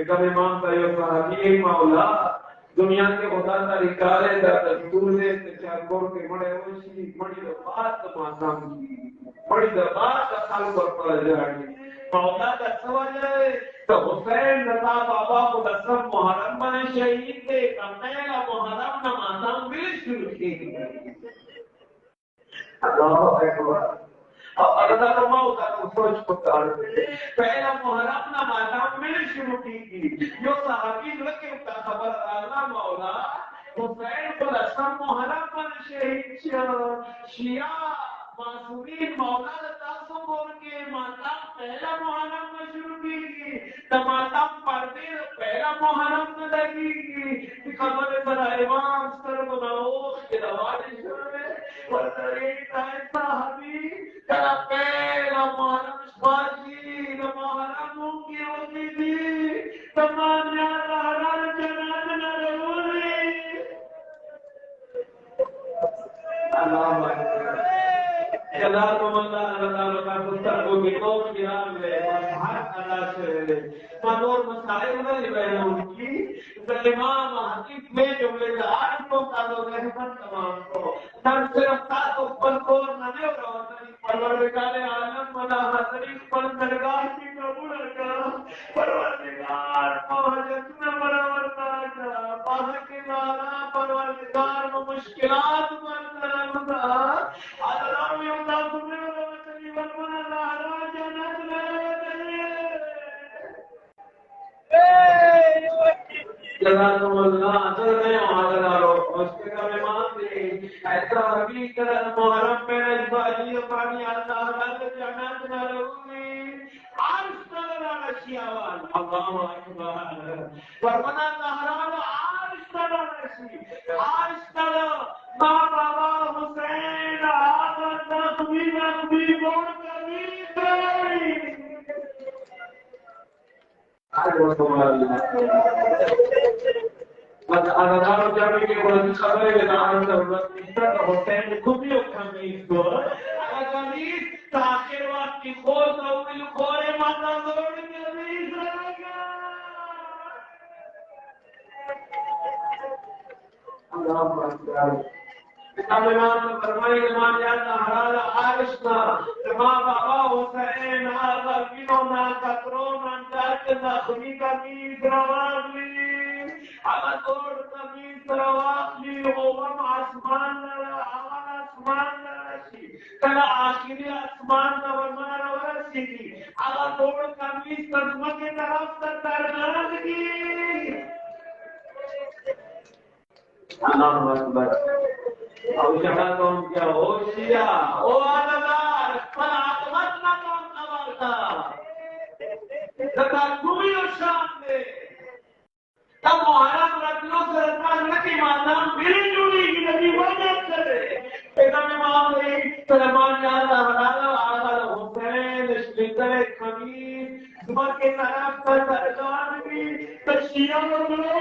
کبھی مانتا ہے صحابی مولا دنیا کے خدا طریقہ ہے دستور دے چاکور کے بڑے ہوشی بڑی بات ماتم کی بڑی بات خال پر جاڑی مولا کا سوال تو حسین رضا بابا کو دسم محرم میں شہید تھے پہلا محرم نمازاں بھی شروع کی اللہ اکبر اللہ فرماؤ کا سوچ پکار پہلا محرم نمازاں میں شروع کی جو صحابی لگے کا خبر اللہ مولا حسین کو دسم محرم میں شہید شیعہ معصومین مولا تاسو بول کے ماتم پہلا محرم میں شروع کی ماتم پڑھتے پہلا محرم میں لگی کی خبر پر امام سر بناؤ کہ رواج ہے ورطریق ایسا حبی کرا پہلا محرم شباشی محرم کی ہوتی تھی تمام یاد حرار جنات نہ رولی اللہ اکبر جلال اللہ اللہ کا مستر کو گنوں گرام لے ہر اللہ سے منور مسائل نہیں رہے ان کی امام حقیق میں جملے دار کو قالو رحمت تمام کو نہ صرف تاسو پر کو نہ دیو روانی پروردگار عالم منا حضرت پر درگاہ کی قبول کر پروردگار مہجت میں برابرتا کا پاک کے نارا پروردگار میں مشکلات پر کرم دا اللہ میں اللہ سبحانہ و تعالی ورمنا اللہ جنت میں جزاک اللہ اصل میں حاضر اور اس کے کلمات دے ایسا حبی کرن محرم میں نجباجی پانی اللہ رب جنت میں رہوگی عرش تلنا رشیاوان اللہ اکبر ورمنا تحران عرش تلنا رشی عرش تلنا ماں بابا حسین آقا تخبیر نبی بول کبیر Adadaro jami ke bulan sabar ke dalam darurat kita hotel kubi kami itu. Kami takhir waktu khol tahu khore mata lord kami saraga. Allah Akbar. کتاب امام فرمائے امام جاتا حلال عارش نا امام بابا حسین آغا کنو نا کترو نا چاچ نا خمی کمیز رواغلی آغا توڑ کمیز رواغلی اوام آسمان نرا آغا آسمان نراشی کلا آخری آسمان نورمان رورسی کی آغا توڑ کمیز تزمک طرف تردرگان کی اللہ اکبر اور شہا کون کیا ہوشیا او آدھار پر آتمت نہ کون سوالتا زکا کمی و شام دے تب محرم رکھلو سرطان نکی مادام بلی جوڑی کی نبی وجب کرے پیغم امام نے سلمان جاتا حلالا آدھر حسین شلیتر خمیر زمان کے طرف پر درجان بھی تشیعہ و دلو